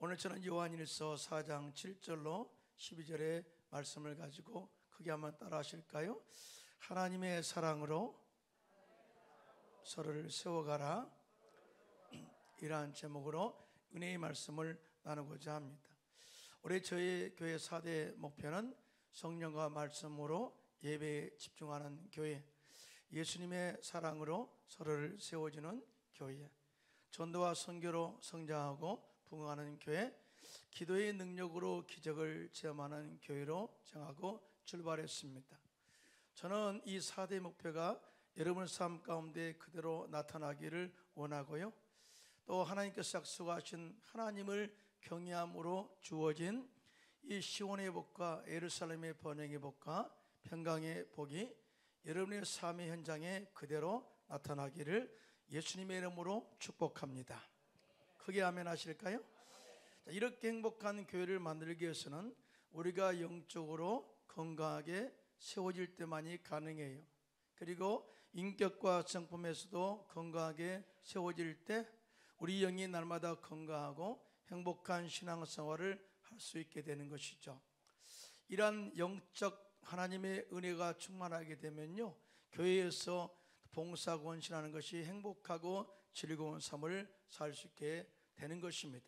오늘 저는 요한일서 4장 7절로 12절의 말씀을 가지고 크게 한번 따라 하실까요? 하나님의 사랑으로 서로를 세워가라, 이러한 제목으로 은혜의 말씀을 나누고자 합니다. 올해 저희 교회 4대 목표는 성령과 말씀으로 예배에 집중하는 교회, 예수님의 사랑으로 서로를 세워주는 교회, 전도와 선교로 성장하고 부흥하는 교회, 기도의 능력으로 기적을 체험하는 교회로 정하고 출발했습니다. 저는 이 4대 목표가 여러분의 삶 가운데 그대로 나타나기를 원하고요, 또 하나님께서 약속하신 하나님을 경외함으로 주어진 이 시온의 복과 예루살렘의 번영의 복과 평강의 복이 여러분의 삶의 현장에 그대로 나타나기를 예수님의 이름으로 축복합니다. 크게 아멘 하실까요? 이렇게 행복한 교회를 만들기 위해서는 우리가 영적으로 건강하게 세워질 때만이 가능해요. 그리고 인격과 성품에서도 건강하게 세워질 때 우리 영이 날마다 건강하고 행복한 신앙생활을 할 수 있게 되는 것이죠. 이러한 영적 하나님의 은혜가 충만하게 되면요, 교회에서 봉사 권신하는 것이 행복하고 즐거운 삶을 살 수 있게 되는 것입니다.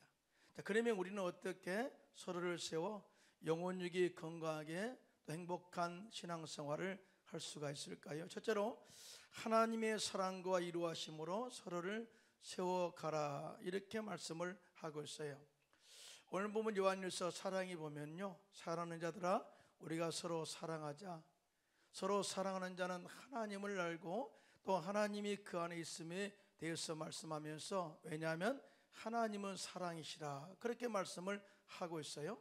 자, 그러면 우리는 어떻게 서로를 세워 영혼육이 건강하게 또 행복한 신앙생활을 할 수가 있을까요? 첫째로 하나님의 사랑과 이루하심으로 서로를 세워가라, 이렇게 말씀을 하고 있어요. 오늘 보면 요한일서 사랑이 보면요, 사랑하는 자들아 우리가 서로 사랑하자. 서로 사랑하는 자는 하나님을 알고 또 하나님이 그 안에 있음에 대해서 말씀하면서, 왜냐하면 하나님은 사랑이시라, 그렇게 말씀을 하고 있어요.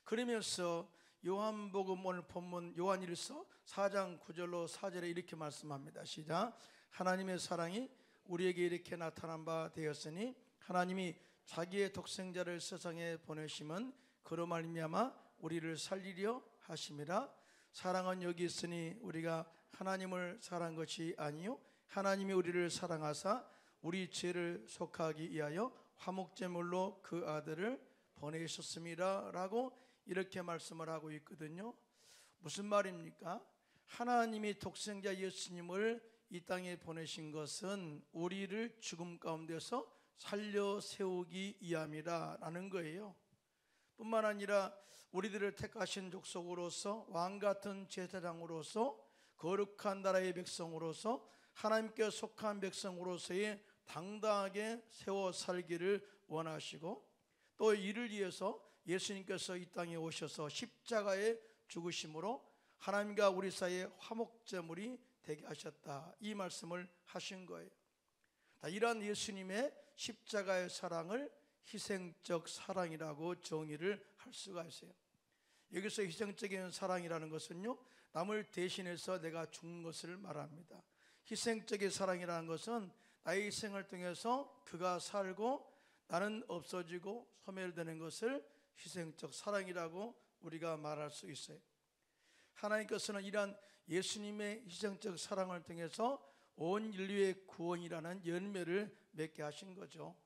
그러면서 요한복음 오늘 본문 요한일서 4장 9절로 4절에 이렇게 말씀합니다. 시작. 하나님의 사랑이 우리에게 이렇게 나타난 바 되었으니 하나님이 자기의 독생자를 세상에 보내심은 그로 말미암아 우리를 살리려 하심이라. 사랑은 여기 있으니 우리가 하나님을 사랑한 것이 아니요 하나님이 우리를 사랑하사 우리 죄를 속하기 위하여 화목제물로 그 아들을 보내셨습니다 라고 이렇게 말씀을 하고 있거든요. 무슨 말입니까? 하나님이 독생자 예수님을 이 땅에 보내신 것은 우리를 죽음 가운데서 살려 세우기 위함이라 라는 거예요. 뿐만 아니라 우리들을 택하신 족속으로서 왕같은 제사장으로서 거룩한 나라의 백성으로서 하나님께 속한 백성으로서의 당당하게 세워 살기를 원하시고, 또 이를 위해서 예수님께서 이 땅에 오셔서 십자가에 죽으심으로 하나님과 우리 사이에 화목제물이 되게 하셨다, 이 말씀을 하신 거예요. 이러한 예수님의 십자가의 사랑을 희생적 사랑이라고 정의를 할 수가 있어요. 여기서 희생적인 사랑이라는 것은요, 남을 대신해서 내가 죽는 것을 말합니다. 희생적인 사랑이라는 것은 나의 희생을 통해서 그가 살고 나는 없어지고 소멸되는 것을 희생적 사랑이라고 우리가 말할 수 있어요. 하나님께서는 이러한 예수님의 희생적 사랑을 통해서 온 인류의 구원이라는 열매를 맺게 하신 거죠.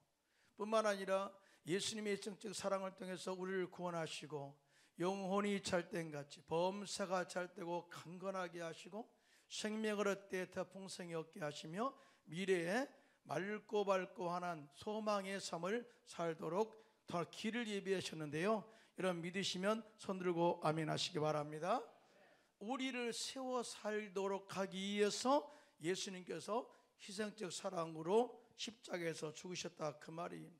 뿐만 아니라 예수님의 희생적 사랑을 통해서 우리를 구원하시고 영혼이 찰된같이 범사가 찰되고 강건하게 하시고 생명을 얻되 더 풍성히 얻게 하시며 미래에 맑고 밝고 환한 소망의 삶을 살도록 더 길을 예비하셨는데요, 이런 믿으시면 손들고 아멘 하시기 바랍니다. 우리를 세워 살도록 하기 위해서 예수님께서 희생적 사랑으로 십자가에서 죽으셨다, 그 말이에요.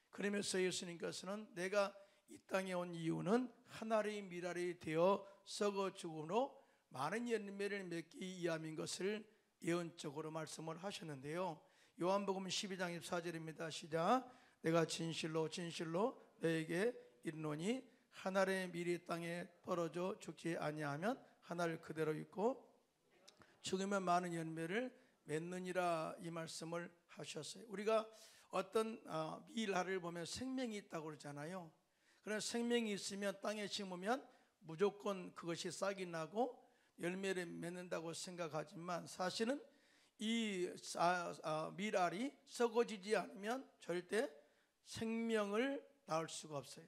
그러면서 예수님께서는 내가 이 땅에 온 이유는 하나의 미랄이 되어 썩어 죽음으로 많은 열매를 맺기 위함인 것을 예언적으로 말씀을 하셨는데요, 요한복음 12장 24절입니다. 시작. 내가 진실로 진실로 너에게 이르노니 하나의 밀이 땅에 떨어져 죽지 아니하면 하나를 그대로 있고 죽으면 많은 열매를 맺느니라, 이 말씀을 하셨어요. 우리가 어떤 밀알을 보면 생명이 있다고 그러잖아요. 그런 생명이 있으면 땅에 심으면 무조건 그것이 싹이 나고 열매를 맺는다고 생각하지만, 사실은 이 밀알이 썩어지지 않으면 절대 생명을 낳을 수가 없어요.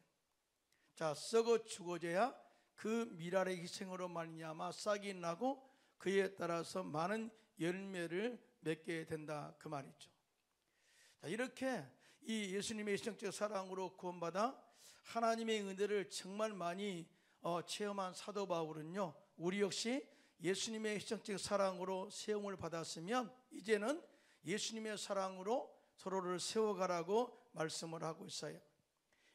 자, 썩어 죽어져야 그 미랄의 희생으로 말미암아 싹이 나고 그에 따라서 많은 열매를 맺게 된다 그 말이죠. 자, 이렇게 이 예수님의 희생적 사랑으로 구원받아 하나님의 은혜를 정말 많이 체험한 사도 바울은요, 우리 역시 예수님의 희생적 사랑으로 세움을 받았으면 이제는 예수님의 사랑으로 서로를 세워가라고 말씀을 하고 있어요.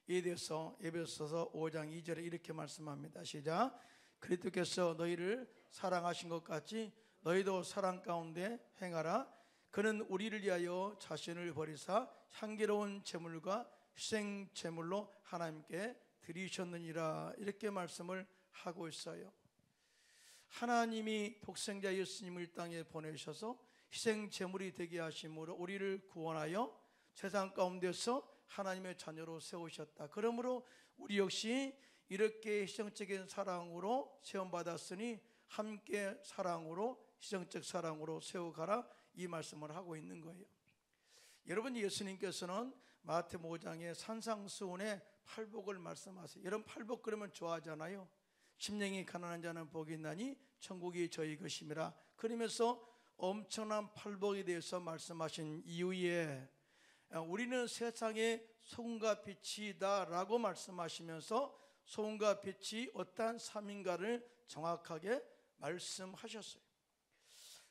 이에 대해서 에베소서 5장 2절에 이렇게 말씀합니다. 시작. 그리스도께서 너희를 사랑하신 것 같이 너희도 사랑 가운데 행하라. 그는 우리를 위하여 자신을 버리사 향기로운 제물과 희생 제물로 하나님께 드리셨느니라. 이렇게 말씀을 하고 있어요. 하나님이 독생자 예수님을 땅에 보내셔서 희생 제물이 되게 하심으로 우리를 구원하여 세상 가운데서 하나님의 자녀로 세우셨다. 그러므로 우리 역시 이렇게 희생적인 사랑으로 세움받았으니 함께 사랑으로 희생적 사랑으로 세워가라, 이 말씀을 하고 있는 거예요. 여러분, 예수님께서는 마태복음 5장에 산상수훈의 팔복을 말씀하세요. 여러분, 팔복 그러면 좋아하잖아요. 심령이 가난한 자는 복이 있나니 천국이 저희 것임이라. 그러면서 엄청난 팔복에 대해서 말씀하신 이후에 우리는 세상의 소금과 빛이다 라고 말씀하시면서 소금과 빛이 어떠한 삶인가를 정확하게 말씀하셨어요.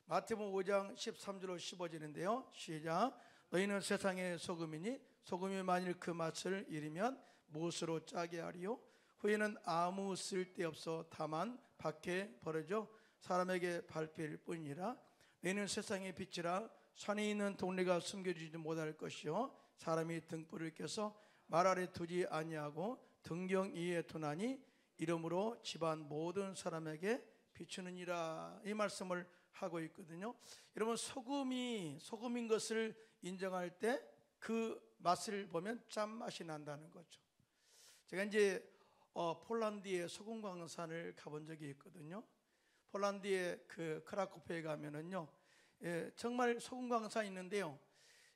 마태복음 5장 13절로 15절인데요. 시작. 너희는 세상의 소금이니 소금이 만일 그 맛을 잃으면 무엇으로 짜게 하리요? 후에는 아무 쓸데없어 다만 밖에 버려져 사람에게 밟힐 뿐이라. 너희는 세상의 빛이라. 산에 있는 동네가 숨겨지지 못할 것이요 사람이 등불을 켜서 말 아래 두지 아니하고 등경 위에 두나니 이러므로 집안 모든 사람에게 비추느니라. 이 말씀을 하고 있거든요. 여러분, 소금인 것을 인정할 때 그 맛을 보면 짠맛이 난다는 거죠. 제가 이제 폴란드의 소금 광산을 가본 적이 있거든요. 폴란드의 그 크라쿠페에 가면은요, 정말 소금 광산이 있는데요,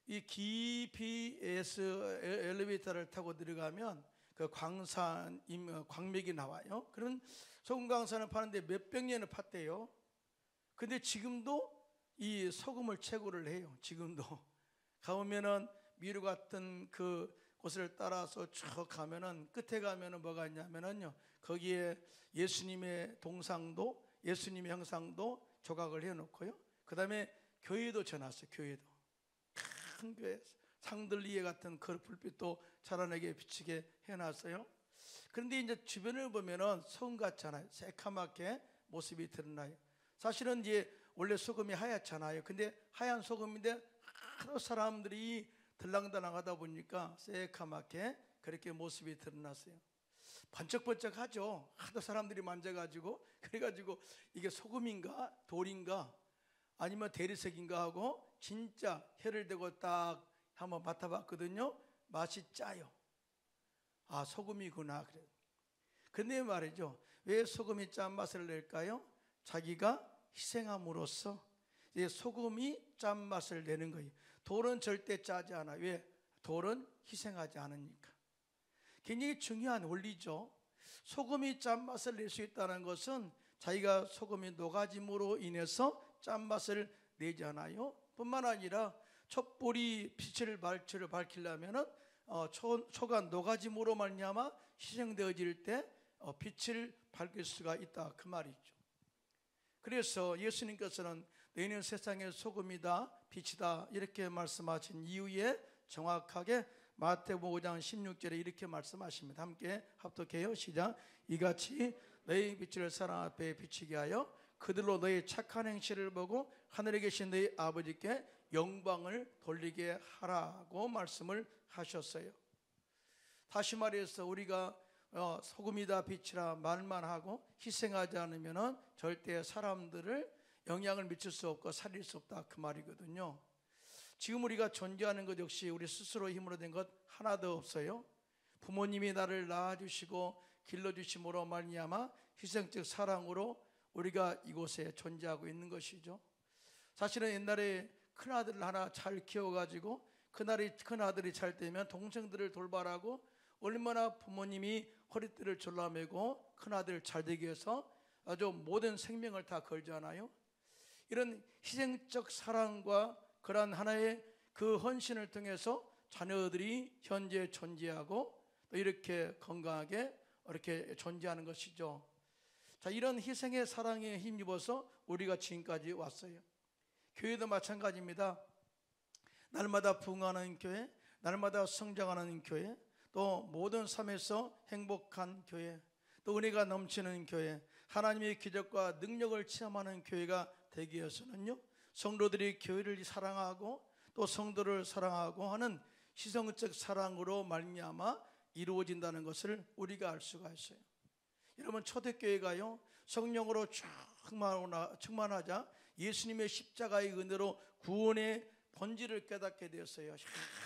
이 깊이에서 엘리베이터를 타고 들어가면 그 광맥이 나와요. 그런 소금 광산을 파는데 몇백 년을 팠대요. 근데 지금도 이 소금을 채굴을 해요. 지금도 가보면은 미루 같은 그 곳을 따라서 쭉 가면은 끝에 가면은 뭐가 있냐면은요, 거기에 예수님의 동상도, 예수님의 형상도 조각을 해놓고요. 그 다음에 교회도 전놨어요. 교회도 큰 교회, 상들리에 같은 그 불빛도 자라나게 비치게 해놨어요. 그런데 이제 주변을 보면은 소금 같잖아요. 새카맣게 모습이 드러나요. 사실은 이제 원래 소금이 하얗잖아요. 근데 하얀 소금인데 하도 사람들이 들랑달랑하다 보니까 새카맣게 그렇게 모습이 드러났어요. 번쩍번쩍하죠. 하도 사람들이 만져가지고, 그래가지고 이게 소금인가 돌인가 아니면 대리석인가 하고 진짜 혀를 대고 딱 한번 맡아봤거든요. 맛이 짜요. 아, 소금이구나. 그래. 근데 말이죠, 왜 소금이 짠맛을 낼까요? 자기가 희생함으로써 이제 소금이 짠맛을 내는 거예요. 돌은 절대 짜지 않아요. 왜? 돌은 희생하지 않으니까. 굉장히 중요한 원리죠. 소금이 짠맛을 낼 수 있다는 것은 자기가 소금이 녹아짐으로 인해서 짠맛을 내잖아요. 뿐만 아니라 촛불이 빛을 밝히려면은 초가 녹아짐으로 말미암아 희생되어질 때 빛을 밝힐 수가 있다 그 말이죠. 그래서 예수님께서는 너희는 세상의 소금이다 빛이다 이렇게 말씀하신 이후에 정확하게 마태복음 5장 16절에 이렇게 말씀하십니다. 함께 합독해요. 시작. 이같이 너희 빛을 사람 앞에 비치게 하여 그들로 너희 착한 행실을 보고 하늘에 계신 너희 아버지께 영광을 돌리게 하라고 말씀을 하셨어요. 다시 말해서 우리가 소금이다 빛이라 말만 하고 희생하지 않으면 절대 사람들을 영향을 미칠 수 없고 살릴 수 없다 그 말이거든요. 지금 우리가 존재하는 것 역시 우리 스스로 힘으로 된 것 하나도 없어요. 부모님이 나를 낳아주시고 길러주심으로 말미암아 희생적 사랑으로 우리가 이곳에 존재하고 있는 것이죠. 사실은 옛날에 큰아들을 하나 잘 키워가지고 큰아들이 잘 되면 동생들을 돌봐라고 얼마나 부모님이 허리띠를 졸라매고 큰아들 잘 되기 위해서 아주 모든 생명을 다 걸잖아요. 이런 희생적 사랑과 그러한 하나의 그 헌신을 통해서 자녀들이 현재 존재하고 또 이렇게 건강하게 이렇게 존재하는 것이죠. 자, 이런 희생의 사랑에 힘입어서 우리가 지금까지 왔어요. 교회도 마찬가지입니다. 날마다 부흥하는 교회, 날마다 성장하는 교회, 또 모든 삶에서 행복한 교회, 또 은혜가 넘치는 교회, 하나님의 기적과 능력을 체험하는 교회가 되기 위해서는요, 성도들이 교회를 사랑하고 또 성도를 사랑하고 하는 희생적 사랑으로 말미암아 이루어진다는 것을 우리가 알 수가 있어요. 여러분, 초대교회가요 성령으로 충만하자 예수님의 십자가의 은혜로 구원의 본질을 깨닫게 되었어요.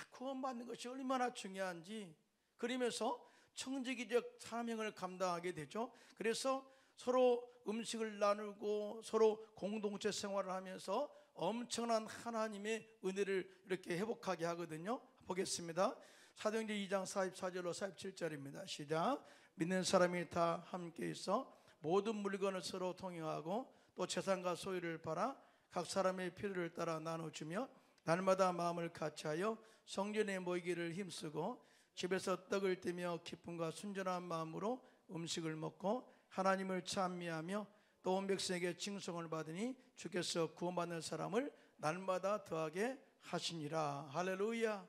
구원받는 것이 얼마나 중요한지, 그러면서 청지기적 사명을 감당하게 되죠. 그래서 서로 음식을 나누고 서로 공동체 생활을 하면서 엄청난 하나님의 은혜를 이렇게 회복하게 하거든요. 보겠습니다. 사도행전 2장 44절로 47절입니다. 시작. 믿는 사람이 다 함께 있어 모든 물건을 서로 통용하고 또 재산과 소유를 팔아 각 사람의 필요를 따라 나눠주며 날마다 마음을 같이하여 성전에 모이기를 힘쓰고 집에서 떡을 떼며 기쁨과 순전한 마음으로 음식을 먹고 하나님을 찬미하며 또 온 백성에게 칭송을 받으니 주께서 구원받는 사람을 날마다 더하게 하시니라. 할렐루야.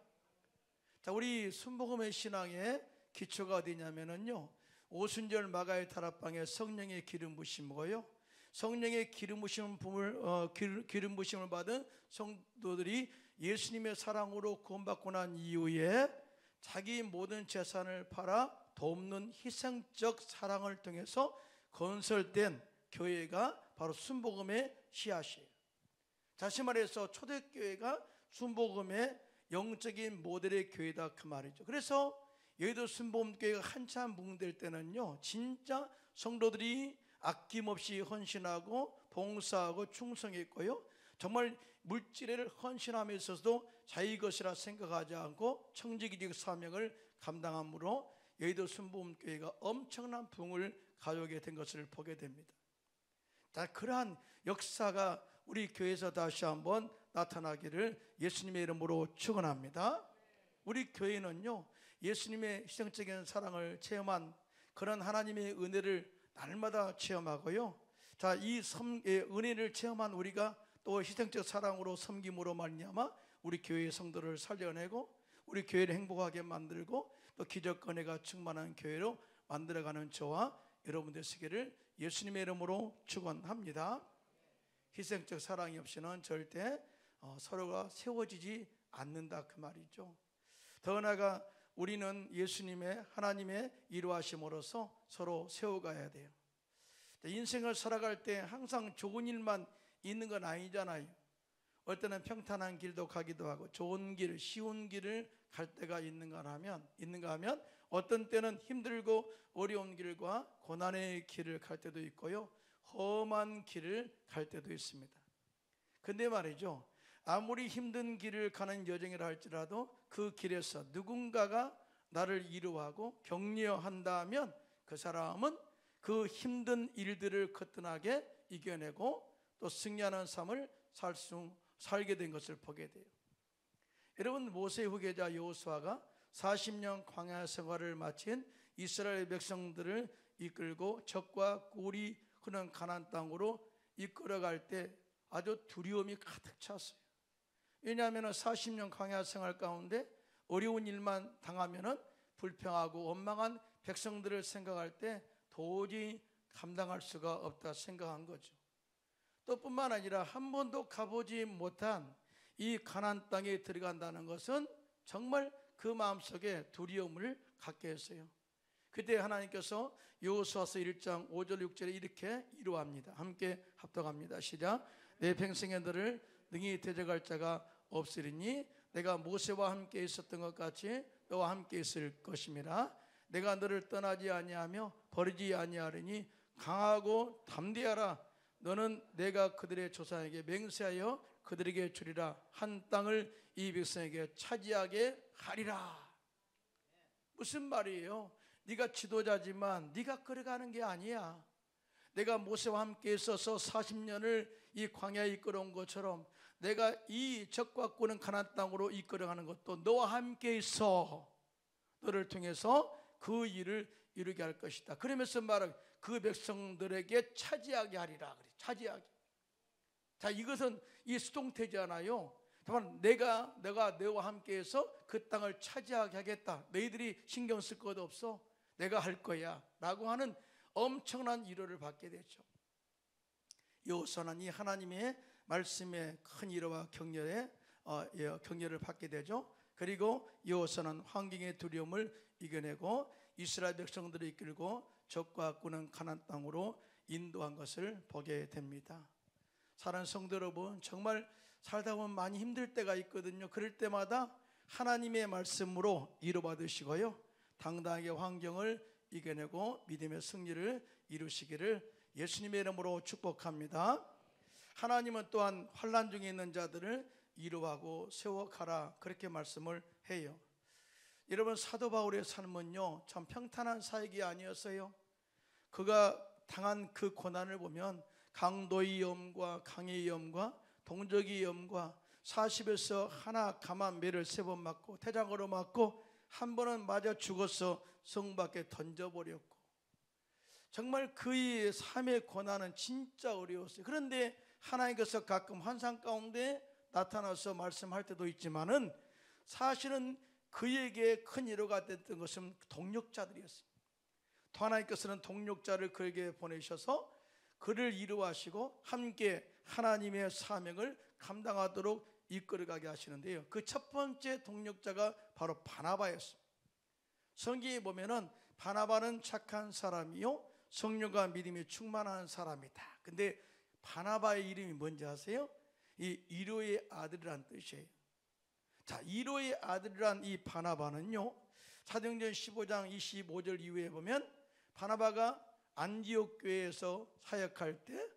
자, 우리 순복음의 신앙의 기초가 어디냐면요, 오순절 마가의 다락방에 성령의 기름 부심이고요, 성령의 기름 부심을 받은 성도들이 예수님의 사랑으로 구원받고 난 이후에 자기 모든 재산을 팔아 돕는 희생적 사랑을 통해서 건설된 교회가 바로 순복음의 씨앗이에요. 다시 말해서 초대교회가 순복음의 영적인 모델의 교회다, 그 말이죠. 그래서 여의도 순복음교회가 한참 붕괴될 때는요, 진짜 성도들이 아낌없이 헌신하고 봉사하고 충성했고요, 정말 물질을 헌신함에 있어서도 자기 것이라 생각하지 않고 청지기적 사명을 감당함으로 여의도 순복음교회가 엄청난 부흥을 가져오게 된 것을 보게 됩니다. 자, 그러한 역사가 우리 교회에서 다시 한번 나타나기를 예수님의 이름으로 축원합니다. 우리 교회는요, 예수님의 희생적인 사랑을 체험한 그런 하나님의 은혜를 날마다 체험하고요, 자, 이 은혜를 체험한 우리가 또 희생적 사랑으로 섬김으로 말미암아 우리 교회의 성도를 살려내고 우리 교회를 행복하게 만들고 또 기적 은혜가 충만한 교회로 만들어가는 저와 여러분 되시기를 예수님의 이름으로 축원합니다. 희생적 사랑이 없이는 절대 서로가 세워지지 않는다, 그 말이죠. 더 나아가 우리는 예수님의 하나님의 일하심으로써 서로 세워가야 돼요. 인생을 살아갈 때 항상 좋은 일만 있는 건 아니잖아요. 어떨 때는 평탄한 길도 가기도 하고 좋은 길, 쉬운 길을 갈 때가 있는가 하면 어떤 때는 힘들고 어려운 길과 고난의 길을 갈 때도 있고요, 험한 길을 갈 때도 있습니다. 근데 말이죠, 아무리 힘든 길을 가는 여정이라 할지라도 그 길에서 누군가가 나를 위로하고 격려한다면 그 사람은 그 힘든 일들을 거뜬하게 이겨내고 또 승리하는 삶을 살게 된 것을 보게 돼요. 여러분, 모세의 후계자 여호수아가 40년 광야 생활을 마친 이스라엘 백성들을 이끌고 적과 꿀이 흐르는 가나안 땅으로 이끌어갈 때 아주 두려움이 가득 찼어요. 왜냐하면 40년 광야 생활 가운데 어려운 일만 당하면 불평하고 원망한 백성들을 생각할 때 도저히 감당할 수가 없다 생각한 거죠. 또 뿐만 아니라 한 번도 가보지 못한 이 가나안 땅에 들어간다는 것은 정말 그 마음속에 두려움을 갖게 했어요. 그때 하나님께서 여호수아서 1장 5절 6절에 이렇게 이루합니다. 함께 합독합니다. 시작. 내 평생에 너를 능히 대적할 자가 없으리니 내가 모세와 함께 있었던 것 같이 너와 함께 있을 것임이라. 내가 너를 떠나지 아니하며 버리지 아니하리니 강하고 담대하라. 너는 내가 그들의 조상에게 맹세하여 그들에게 주리라 한 땅을 이 백성에게 차지하게 하리라. 무슨 말이에요? 네가 지도자지만 네가 끌어가는 게 아니야. 내가 모세와 함께 있어서 40년을 이 광야에 이끌어온 것처럼 내가 이 적과 꾸는 가나안 땅으로 이끌어가는 것도 너와 함께 있어. 너를 통해서 그 일을 이루게 할 것이다. 그러면서 말하고 그 백성들에게 차지하게 하리라. 그래. 차지하게. 자, 이것은 이 수동태잖아요. 다만 내가 너와 함께해서 그 땅을 차지하게 하겠다. 너희들이 신경 쓸 것 없어. 내가 할 거야. 라고 하는 엄청난 위로를 받게 되죠. 여호수아는 이 하나님의 말씀에 큰 위로와 격려를 받게 되죠. 그리고 여호수아는 환경의 두려움을 이겨내고 이스라엘 백성들을 이끌고 적과 꾸는 가나안 땅으로 인도한 것을 보게 됩니다. 사랑하는 성도 여러분, 정말 살다 보면 많이 힘들 때가 있거든요. 그럴 때마다 하나님의 말씀으로 위로받으시고요, 당당하게 환경을 이겨내고 믿음의 승리를 이루시기를 예수님의 이름으로 축복합니다. 하나님은 또한 환난 중에 있는 자들을 위로하고 세워가라, 그렇게 말씀을 해요. 여러분, 사도 바울의 삶은요 참 평탄한 사역이 아니었어요. 그가 당한 그 고난을 보면 강도의 위험과 강의 위험과 동족의 위험과 40에서 하나 감한 매를 3번 맞고 태장으로 맞고 한 번은 맞아 죽어서 성 밖에 던져버렸고, 정말 그의 삶의 고난은 진짜 어려웠어요. 그런데 하나님께서 가끔 환상 가운데 나타나서 말씀할 때도 있지만은 사실은 그에게 큰 위로가 됐던 것은 동력자들이었어요. 또 하나님께서는 동력자를 그에게 보내셔서 그를 위로하시고 함께 하나님의 사명을 감당하도록 이끌어가게 하시는데요, 그 첫 번째 동력자가 바로 바나바였습니다. 성경에 보면은 바나바는 착한 사람이요 성령과 믿음이 충만한 사람이다. 근데 바나바의 이름이 뭔지 아세요? 이 위로의 아들이란 뜻이에요. 자, 위로의 아들이란 이 바나바는요, 사도행전 15장 25절 이후에 보면 바나바가 안디옥 교회에서 사역할 때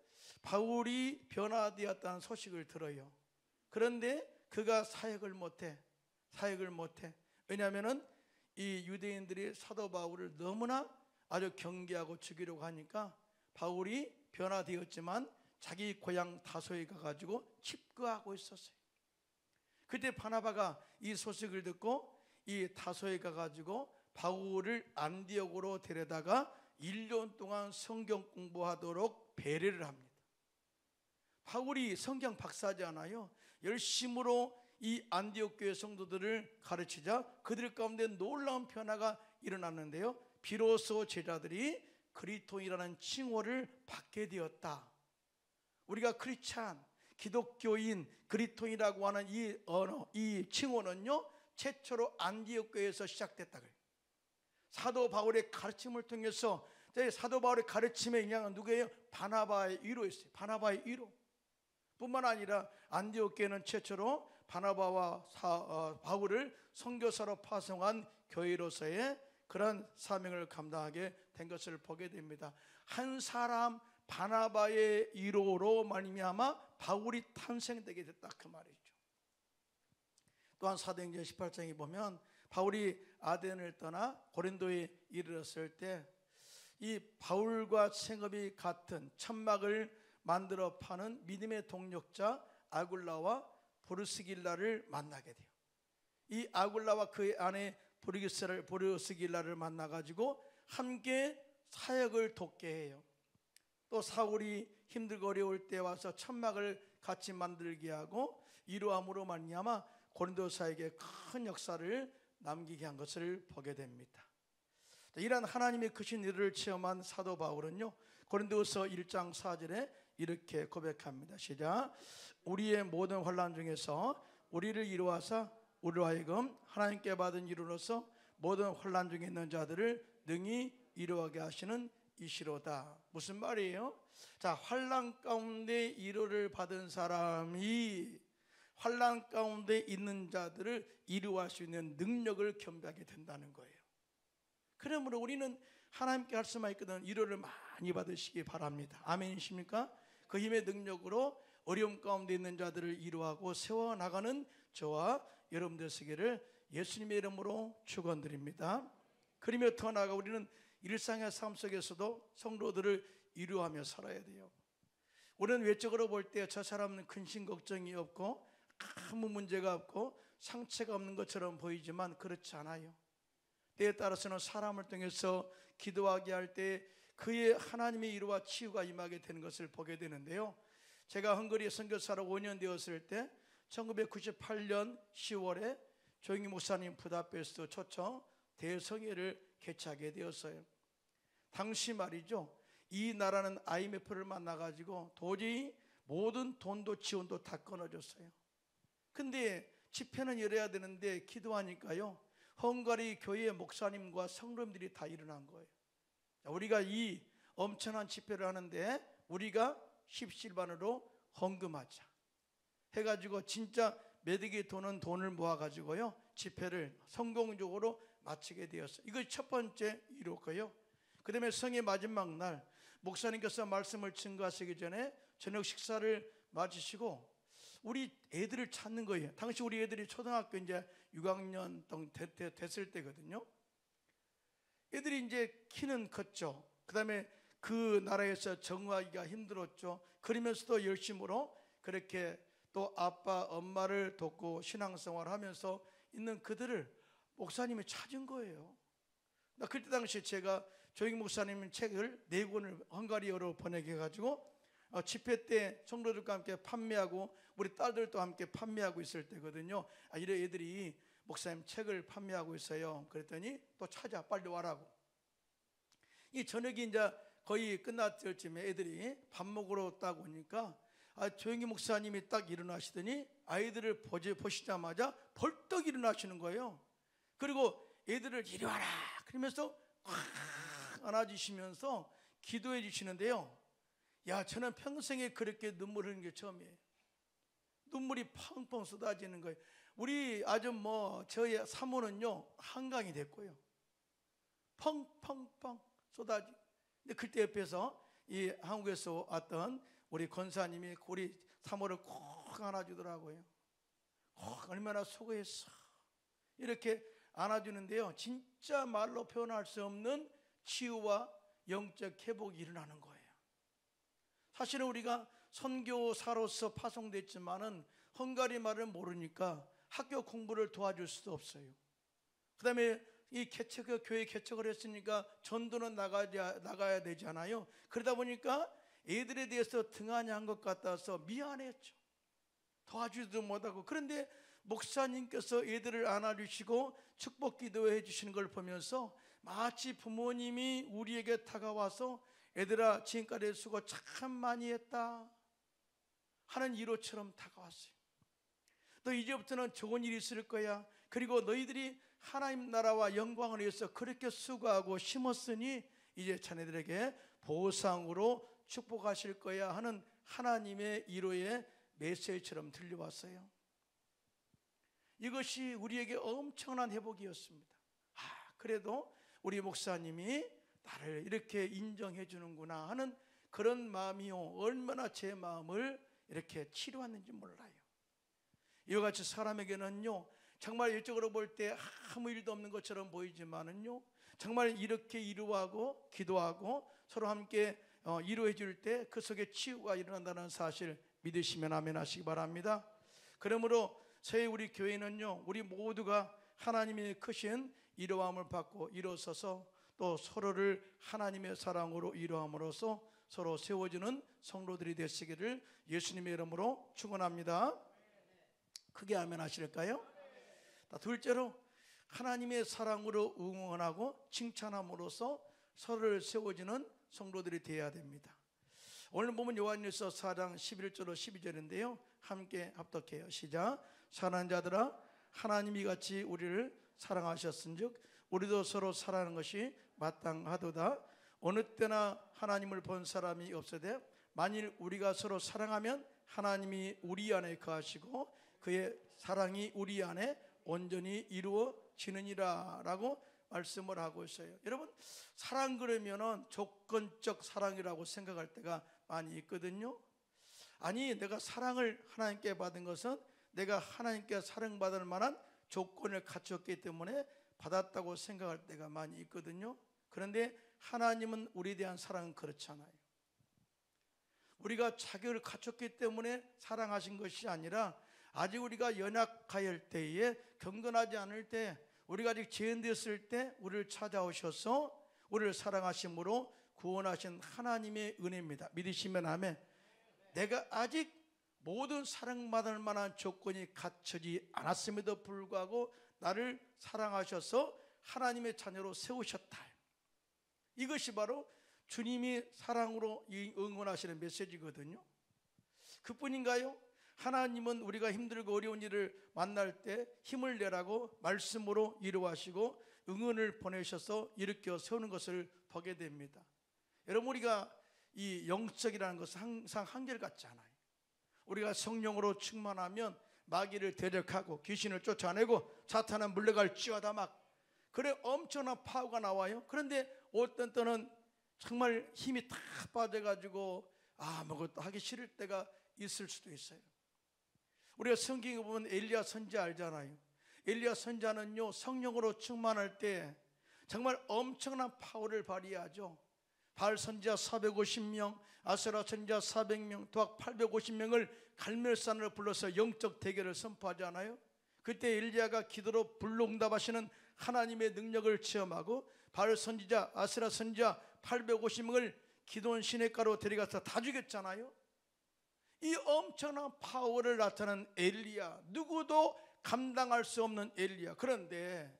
바울이 변화되었다는 소식을 들어요. 그런데 그가 사역을 못해. 왜냐하면은 이 유대인들이 사도 바울을 너무나 아주 경계하고 죽이려고 하니까 바울이 변화되었지만 자기 고향 다소에 가가지고 칩거하고 있었어요. 그때 바나바가 이 소식을 듣고 이 다소에 가가지고 바울을 안디옥으로 데려다가 1년 동안 성경 공부하도록 배려를 합니다. 바울이 성경 박사지 않아요. 열심으로 이 안디옥 교회 성도들을 가르치자 그들 가운데 놀라운 변화가 일어났는데요, 비로소 제자들이 그리스도인이라는 칭호를 받게 되었다. 우리가 크리스찬, 기독교인, 그리스도인이라고 하는 이 언어, 이 칭호는요 최초로 안디옥 교회에서 시작됐다 그래요. 사도 바울의 가르침을 통해서, 사도 바울의 가르침의 영향은 누구예요? 바나바의 위로였어요. 바나바의 위로 뿐만 아니라 안디옥 교회는 최초로 바나바와 바울을 선교사로 파송한 교회로서의 그런 사명을 감당하게 된 것을 보게 됩니다. 한 사람 바나바의 위로로 말미암아 바울이 탄생되게 됐다, 그 말이죠. 또한 사도행전 18장에 보면 바울이 아덴을 떠나 고린도에 이르렀을 때 이 바울과 생업이 같은 천막을 만들어 파는 믿음의 동력자 아굴라와 브루스길라를 만나게 돼요. 이 아굴라와 그의 아내 브루스길라를 만나가지고 함께 사역을 돕게 해요. 또 사울이 힘들고 어려울 때 와서 천막을 같이 만들게 하고 이러함으로 말미암아 고린도사에게 큰 역사를 남기게 한 것을 보게 됩니다. 이러한 하나님의 크신 일을 체험한 사도 바울은요, 고린도서 1장 4절에 이렇게 고백합니다. 시작. 우리의 모든 환난 중에서 우리를 위로하사 우리로 하여금 하나님께 받은 위로로서 모든 환난 중에 있는 자들을 능히 위로하게 하시는 이시로다. 무슨 말이에요? 자, 환난 가운데 위로를 받은 사람이 환난 가운데 있는 자들을 위로할 수 있는 능력을 겸비하게 된다는 거예요. 그러므로 우리는 하나님께 할 수만 있거든 위로를 많이 받으시기 바랍니다. 아멘이십니까? 그 힘의 능력으로 어려움 가운데 있는 자들을 위로하고 세워나가는 저와 여러분들 되시기를 예수님의 이름으로 축원드립니다. 그러며 더 나아가 우리는 일상의 삶 속에서도 성도들을 이루하며 살아야 돼요. 우리는 외적으로 볼 때 저 사람은 근심 걱정이 없고 아무 문제가 없고 상처가 없는 것처럼 보이지만 그렇지 않아요. 때에 따라서는 사람을 통해서 기도하게 할 때 그의 하나님의 이루와 치유가 임하게 되는 것을 보게 되는데요. 제가 헝가리 선교사로 5년 되었을 때 1998년 10월에 조영기 목사님 부다페스트 초청 대성회를 개최하게 되었어요. 당시 말이죠, 이 나라는 IMF를 만나가지고 도저히 모든 돈도 지원도 다 끊어졌어요. 근데 집회는 열어야 되는데 기도하니까요, 헝가리 교회 목사님과 성도님들이 다 일어난 거예요. 우리가 이 엄청난 집회를 하는데 우리가 십실반으로 헌금하자 해가지고 진짜 매덕이 도는 돈을 모아가지고요, 집회를 성공적으로 마치게 되었어요. 이것이 첫 번째 이뤘고요. 그 다음에 성의 마지막 날 목사님께서 말씀을 증거하시기 전에 저녁 식사를 마치시고 우리 애들을 찾는 거예요. 당시 우리 애들이 초등학교 이제 6학년 됐을 때거든요. 애들이 이제 키는 컸죠. 그 다음에 그 나라에서 정화하기가 힘들었죠. 그러면서도 열심으로 그렇게 또 아빠 엄마를 돕고 신앙생활을 하면서 있는 그들을 목사님이 찾은 거예요. 그때 당시 제가 조영기 목사님 책을 4권을 헝가리어로 번역해가지고 집회 때 성도들과 함께 판매하고 우리 딸들도 함께 판매하고 있을 때거든요. 이런 애들이 목사님 책을 판매하고 있어요. 그랬더니 또 찾아 빨리 와라고. 이 저녁이 이제 거의 끝났을 쯤에 애들이 밥 먹으러 딱 오니까 조영기 목사님이 딱 일어나시더니 아이들을 보시자마자 벌떡 일어나시는 거예요. 그리고 애들을 이리 와라 그러면서 확 안아주시면서 기도해 주시는데요. 야, 저는 평생에 그렇게 눈물 흘리는 게 처음이에요. 눈물이 펑펑 쏟아지는 거예요. 우리 아주 저희 사모는요 한강이 됐고요. 펑펑펑 쏟아지. 근데 그때 옆에서 이 한국에서 왔던 우리 권사님이 우리 사모를 꼭 안아주더라고요. 얼마나 수고했어 이렇게 안아주는데요, 진짜 말로 표현할 수 없는 치유와 영적 회복이 일어나는 거예요. 사실은 우리가 선교사로서 파송됐지만은 헝가리 말을 모르니까 학교 공부를 도와줄 수도 없어요. 그 다음에 이 교회 개척을 했으니까 전도는 나가야 되잖아요. 그러다 보니까 애들에 대해서 등한히 것 같아서 미안했죠. 도와주지도 못하고. 그런데 목사님께서 애들을 안아주시고 축복 기도해 주시는 걸 보면서 마치 부모님이 우리에게 다가와서 애들아 지금까지 수고 참 많이 했다 하는 위로처럼 다가왔어요. 너 이제부터는 좋은 일이 있을 거야. 그리고 너희들이 하나님 나라와 영광을 위해서 그렇게 수고하고 심었으니 이제 자네들에게 보상으로 축복하실 거야 하는 하나님의 위로의 메시지처럼 들려왔어요. 이것이 우리에게 엄청난 회복이었습니다. 그래도 우리 목사님이 나를 이렇게 인정해 주는구나 하는 그런 마음이요, 얼마나 제 마음을 이렇게 치료했는지 몰라요. 이와 같이 사람에게는요 정말 일적으로 볼 때 아무 일도 없는 것처럼 보이지만은요 정말 이렇게 이루하고 기도하고 서로 함께 이루해 줄 때 그 속에 치유가 일어난다는 사실 믿으시면 아멘 하시기 바랍니다. 그러므로 저희 우리 교회는요 우리 모두가 하나님의 크신 이루함을 받고 일어서서 또 서로를 하나님의 사랑으로 이루함으로써 서로 세워주는 성도들이 되시기를 예수님의 이름으로 축원합니다. 크게 아멘 하실까요? 둘째로 하나님의 사랑으로 응원하고 칭찬함으로써 서로를 세워주는 성도들이 되어야 됩니다. 오늘 보면 요한일서 4장 11절로 12절인데요 함께 합독해요. 시작. 사랑하는 자들아 하나님이 같이 우리를 사랑하셨은즉 우리도 서로 사랑하는 것이 마땅하도다. 어느 때나 하나님을 본 사람이 없으되 만일 우리가 서로 사랑하면 하나님이 우리 안에 거하시고 그의 사랑이 우리 안에 온전히 이루어지느니라 라고 말씀을 하고 있어요. 여러분 사랑 그러면은 조건적 사랑이라고 생각할 때가 많이 있거든요. 아니 내가 사랑을 하나님께 받은 것은 내가 하나님께 사랑받을 만한 조건을 갖췄기 때문에 받았다고 생각할 때가 많이 있거든요. 그런데 하나님은 우리에 대한 사랑은 그렇잖아요. 우리가 자격을 갖췄기 때문에 사랑하신 것이 아니라 아직 우리가 연약할 때에, 경건하지 않을 때, 우리가 아직 죄인되었을 때 우리를 찾아오셔서 우리를 사랑하심으로 구원하신 하나님의 은혜입니다. 믿으시면 아멘. 내가 아직 모든 사랑받을 만한 조건이 갖춰지 않았음에도 불구하고 나를 사랑하셔서 하나님의 자녀로 세우셨다. 이것이 바로 주님이 사랑으로 응원하시는 메시지거든요. 그뿐인가요? 하나님은 우리가 힘들고 어려운 일을 만날 때 힘을 내라고 말씀으로 위로하시고 응원을 보내셔서 일으켜 세우는 것을 보게 됩니다. 여러분, 우리가 이 영적이라는 것은 항상 한결같지 않아요. 우리가 성령으로 충만하면 마귀를 대적하고 귀신을 쫓아내고 사탄은 물러갈지어다 막 그래 엄청난 파워가 나와요. 그런데 어떤 때는 정말 힘이 다 빠져가지고 아무것도 하기 싫을 때가 있을 수도 있어요. 우리가 성경에 보면 엘리야 선지자 알잖아요. 엘리야 선지자는요, 성령으로 충만할 때 정말 엄청난 파워를 발휘하죠. 바알 선지자 450명, 아세라 선지자 400명, 도학 850명을 갈멜산으로 불러서 영적 대결을 선포하잖아요. 그때 엘리야가 기도로 불응답하시는 하나님의 능력을 체험하고 바알 선지자, 아세라 선지자 850명을 기도원 시냇가로 데려가서 다 죽였잖아요. 이 엄청난 파워를 나타낸 엘리야, 누구도 감당할 수 없는 엘리야. 그런데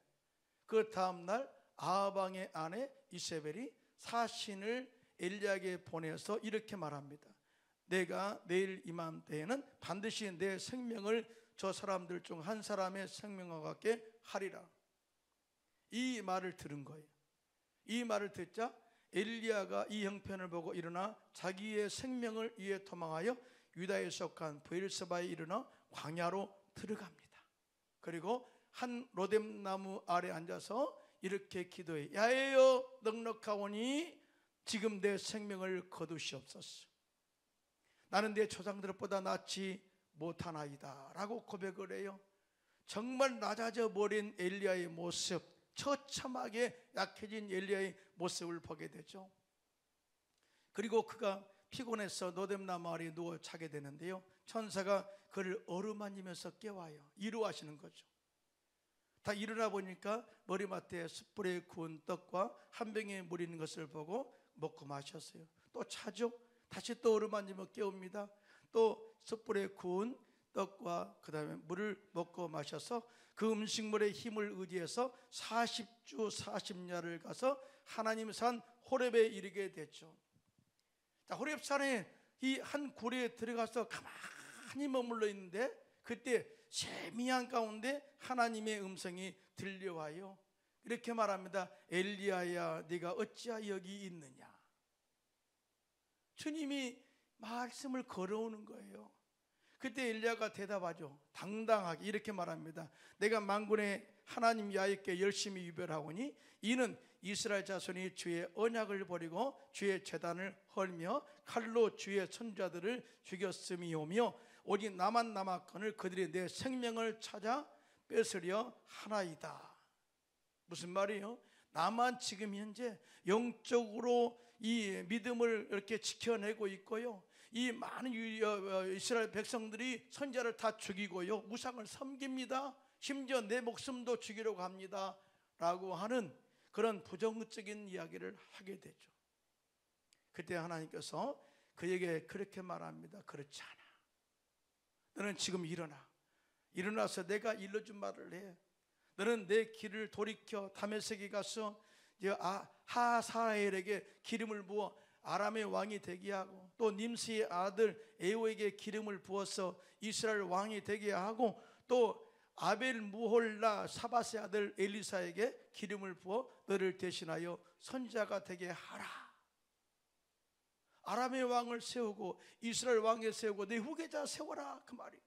그 다음날 아하방의 아내 이세벨이 사신을 엘리야에게 보내서 이렇게 말합니다. 내가 내일 이맘때에는 반드시 내 생명을 저 사람들 중 한 사람의 생명과 같게 하리라. 이 말을 들은 거예요. 이 말을 듣자 엘리야가 이 형편을 보고 일어나 자기의 생명을 위해 도망하여 유다에 속한 브엘세바에 이르러 광야로 들어갑니다. 그리고 한 로뎀나무 아래 앉아서 이렇게 기도해. 야훼여 넉넉하오니 지금 내 생명을 거두시옵소서. 나는 내 조상들보다 낫지 못하나이다 라고 고백을 해요. 정말 낮아져 버린 엘리야의 모습, 처참하게 약해진 엘리야의 모습을 보게 되죠. 그리고 그가 피곤해서 로뎀나무 아래에 누워 자게 되는데요, 천사가 그를 어루만지면서 깨워요. 위로하시는 거죠. 다 일어나 보니까 머리맡에 숯불에 구운 떡과 한 병에 물 있는 것을 보고 먹고 마셨어요. 또 자죠. 다시 또 어루만지며 깨웁니다. 또 숯불에 구운 떡과 그 다음에 물을 먹고 마셔서 그 음식물의 힘을 의지해서 40주 40야를 가서 하나님 산 호렙에 이르게 됐죠. 자, 호렙산에 이 한 고리에 들어가서 가만히 머물러 있는데 그때 세미한 가운데 하나님의 음성이 들려와요. 이렇게 말합니다. 엘리야야, 네가 어찌하여 여기 있느냐. 주님이 말씀을 걸어오는 거예요. 그때 엘리야가 대답하죠. 당당하게 이렇게 말합니다. 내가 만군의 하나님 야훼께 열심히 유별하오니 이는 이스라엘 자손이 주의 언약을 버리고 주의 제단을 헐며 칼로 주의 선자들을 죽였음이오며 오직 나만 남았거늘 그들이 내 생명을 찾아 뺏으려 하나이다. 무슨 말이에요? 나만 지금 현재 영적으로 이 믿음을 이렇게 지켜내고 있고요, 이 많은 이스라엘 백성들이 선자를 다 죽이고요, 우상을 섬깁니다. 심지어 내 목숨도 죽이려고 합니다 라고 하는 그런 부정적인 이야기를 하게 되죠. 그때 하나님께서 그에게 그렇게 말합니다. 그렇지 않아. 너는 지금 일어나서 내가 일러준 말을 해. 너는 내 길을 돌이켜 다메섹에 가서 하사엘에게 기름을 부어 아람의 왕이 되게 하고 또 님스의 아들 에호에게 기름을 부어서 이스라엘 왕이 되게 하고 또 아벨 무홀라 사밧의 아들 엘리사에게 기름을 부어 너를 대신하여 선지자가 되게 하라. 아람의 왕을 세우고 이스라엘 왕을 세우고 내 후계자 세워라, 그 말이에요.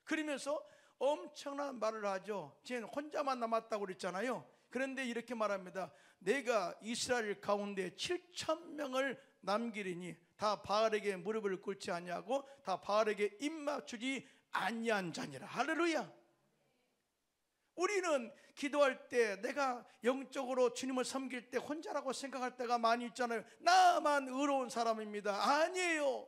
그러면서 엄청난 말을 하죠. 쟤는 혼자만 남았다고 그랬잖아요. 그런데 이렇게 말합니다. 내가 이스라엘 가운데 7,000명을 남기리니 다 바알에게 무릎을 꿇지 아니하고 다 바알에게 입 맞추지 아니한 자니라. 할렐루야. 우리는 기도할 때 내가 영적으로 주님을 섬길 때 혼자라고 생각할 때가 많이 있잖아요. 나만 의로운 사람입니다. 아니에요.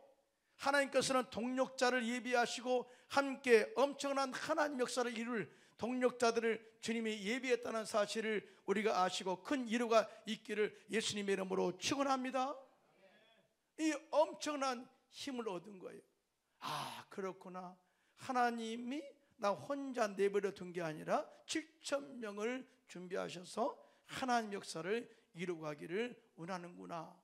하나님께서는 동력자를 예비하시고 함께 엄청난 하나님 역사를 이룰 동력자들을 주님이 예비했다는 사실을 우리가 아시고 큰 위로가 있기를 예수님의 이름으로 축원합니다. 이 엄청난 힘을 얻은 거예요. 아, 그렇구나. 하나님이 나 혼자 내버려 둔 게 아니라 7,000명을 준비하셔서 하나님 역사를 이루고 가기를 원하는구나.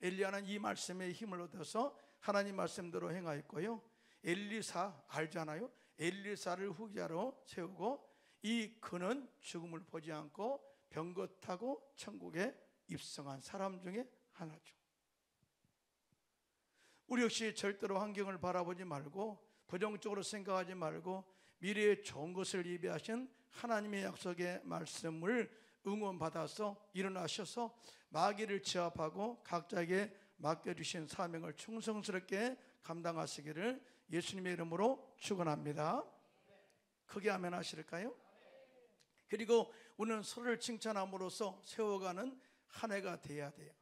엘리야는 이 말씀에 힘을 얻어서 하나님 말씀대로 행하였고요. 엘리사 알잖아요. 엘리사를 후계자로 세우고 이 그는 죽음을 보지 않고 병거 타고 천국에 입성한 사람 중에 하나죠. 우리 역시 절대로 환경을 바라보지 말고 부정적으로 생각하지 말고 미래에 좋은 것을 예비하신 하나님의 약속의 말씀을 응원받아서 일어나셔서 마귀를 제압하고 각자에게 맡겨주신 사명을 충성스럽게 감당하시기를 예수님의 이름으로 축원합니다. 크게 아멘 하실까요? 그리고 우리는 서로를 칭찬함으로써 세워가는 한 해가 돼야 돼요.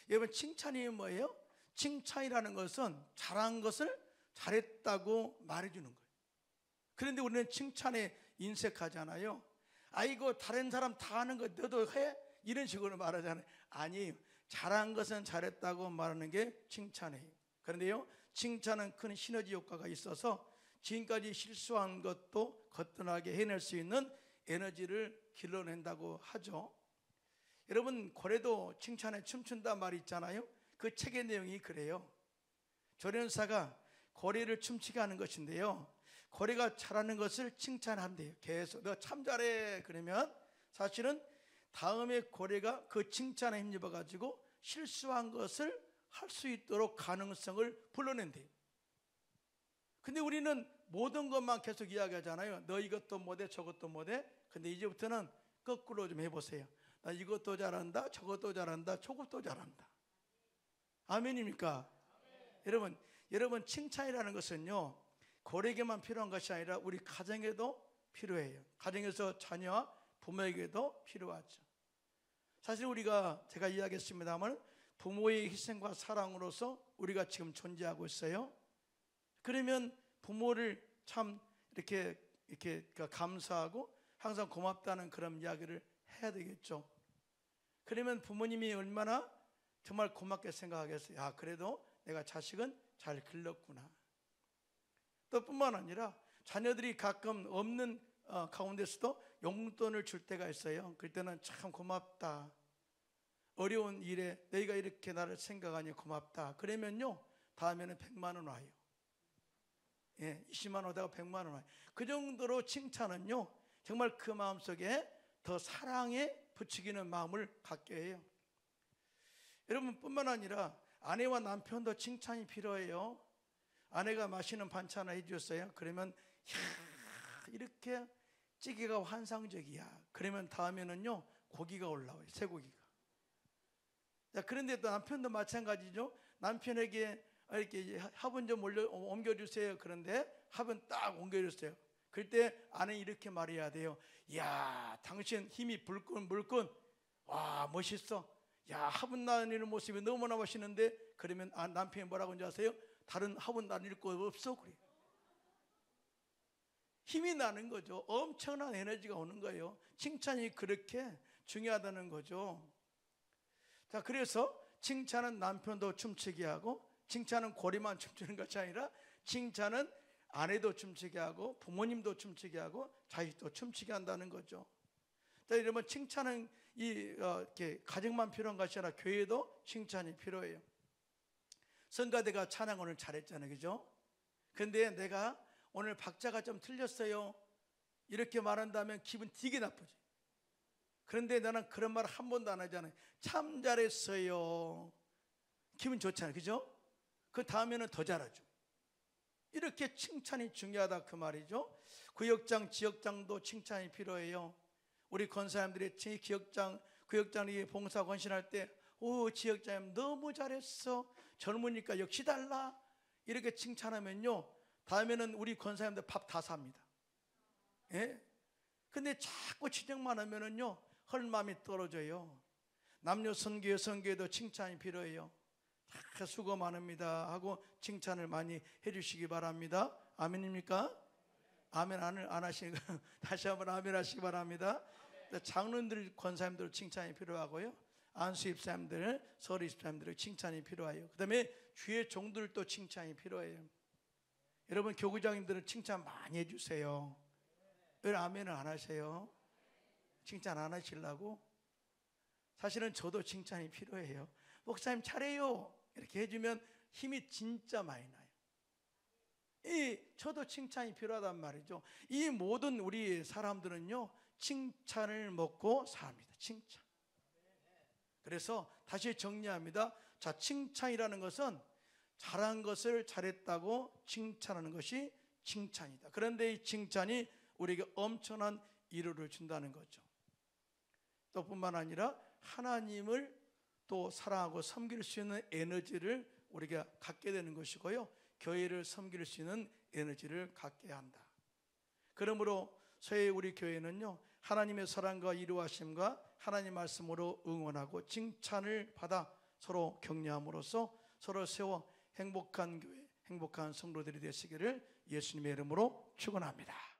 여러분, 칭찬이 뭐예요? 칭찬이라는 것은 잘한 것을 잘했다고 말해주는 거예요. 그런데 우리는 칭찬에 인색하잖아요. 아이고 다른 사람 다 하는 거 너도 해? 이런 식으로 말하잖아요. 아니에요. 잘한 것은 잘했다고 말하는 게 칭찬이에요. 그런데요, 칭찬은 큰 시너지 효과가 있어서 지금까지 실수한 것도 거뜬하게 해낼 수 있는 에너지를 길러낸다고 하죠. 여러분, 고래도 칭찬에 춤춘다 말이 있잖아요. 그 책의 내용이 그래요. 조련사가 고래를 춤추게 하는 것인데요, 고래가 잘하는 것을 칭찬한대요. 계속 너 참 잘해. 그러면 사실은 다음에 고래가 그 칭찬에 힘입어 가지고 실수한 것을 할 수 있도록 가능성을 불러낸대요. 근데 우리는 모든 것만 계속 이야기하잖아요. 너 이것도 못해 저것도 못해. 근데 이제부터는 거꾸로 좀 해보세요. 나 이것도 잘한다 저것도 잘한다 저것도 잘한다. 아멘입니까? 아멘. 여러분 칭찬이라는 것은요, 고래에게만 필요한 것이 아니라 우리 가정에도 필요해요. 가정에서 자녀와 부모에게도 필요하죠. 사실 제가 이야기했습니다만 부모의 희생과 사랑으로서 우리가 지금 존재하고 있어요. 그러면 부모를 참 이렇게 감사하고 항상 고맙다는 그런 이야기를 해야 되겠죠. 그러면 부모님이 얼마나 정말 고맙게 생각하겠어요. 아, 그래도 내가 자식은 잘 길렀구나. 또 뿐만 아니라 자녀들이 가끔 없는 가운데서도 용돈을 줄 때가 있어요. 그때는 참 고맙다. 어려운 일에 너희가 이렇게 나를 생각하니 고맙다. 그러면요, 다음에는 100만 원 와요. 20만 원 오다가 100만 원 와요. 그 정도로 칭찬은요, 정말 그 마음속에 더 사랑에 부추기는 마음을 갖게 해요. 여러분, 뿐만 아니라 아내와 남편도 칭찬이 필요해요. 아내가 맛있는 반찬을 해주셨어요. 그러면 이렇게 찌개가 환상적이야. 그러면 다음에는요, 고기가 올라와요. 쇠고기가. 자, 그런데 또 남편도 마찬가지죠. 남편에게 이렇게 화분 좀 옮겨주세요. 그런데 화분 딱 옮겨줬어요. 그때 아내는 이렇게 말해야 돼요. 야, 당신 힘이 불끈 와, 멋있어. 야, 화분 나누는 모습이 너무나 멋있는데. 그러면 남편이 뭐라고 하는지 아세요? 다른 화분 나눌 거 없어. 그래요. 힘이 나는 거죠. 엄청난 에너지가 오는 거예요. 칭찬이 그렇게 중요하다는 거죠. 자, 그래서 칭찬은 남편도 춤추게 하고, 칭찬은 고리만 춤추는 것이 아니라 칭찬은 아내도 춤추게 하고 부모님도 춤추게 하고 자식도 춤추게 한다는 거죠. 자, 여러분, 칭찬은 이렇게 가정만 필요한 것이 아니라 교회도 칭찬이 필요해요. 성가대가 찬양 오늘 잘했잖아요, 그죠? 근데 내가 오늘 박자가 좀 틀렸어요 이렇게 말한다면 기분 되게 나쁘지. 그런데 나는 그런 말 한 번도 안 하잖아요. 참 잘했어요. 기분 좋잖아요, 그죠? 그 다음에는 더 잘하죠. 이렇게 칭찬이 중요하다 그 말이죠. 구역장, 지역장도 칭찬이 필요해요. 우리 권사님들이 구역장이 봉사 건신할 때, 오, 지역장님 너무 잘했어. 젊으니까 역시 달라. 이렇게 칭찬하면요, 다음에는 우리 권사님들 밥 다 삽니다. 예? 근데 자꾸 지적만 하면은요 헐마음이 떨어져요. 남녀 선교 성교에도 칭찬이 필요해요. 다 수고 많습니다 하고 칭찬을 많이 해주시기 바랍니다. 아멘입니까? 아멘 안 하시니까 다시 한번 아멘 하시기 바랍니다. 장로님들, 권사님들 칭찬이 필요하고요. 안수 집사님들, 서리 집사님들 칭찬이 필요해요. 그 다음에 주의 종들도 칭찬이 필요해요. 여러분 교구장님들은 칭찬 많이 해주세요. 왜 아멘을 안 하세요? 칭찬 안 하시려고? 사실은 저도 칭찬이 필요해요. 목사님 잘해요 이렇게 해주면 힘이 진짜 많이 나요. 저도 칭찬이 필요하단 말이죠. 이 모든 우리 사람들은요 칭찬을 먹고 삽니다. 칭찬. 그래서 다시 정리합니다. 자, 칭찬이라는 것은 잘한 것을 잘했다고 칭찬하는 것이 칭찬이다. 그런데 이 칭찬이 우리에게 엄청난 위로를 준다는 거죠. 또 뿐만 아니라 하나님을 또 사랑하고 섬길 수 있는 에너지를 우리가 갖게 되는 것이고요, 교회를 섬길 수 있는 에너지를 갖게 한다. 그러므로 서해 우리 교회는요 하나님의 사랑과 이루하심과 하나님 말씀으로 응원하고 칭찬을 받아 서로 격려함으로써 서로 세워 행복한 교회, 행복한 성도들이 되시기를 예수님의 이름으로 축원합니다.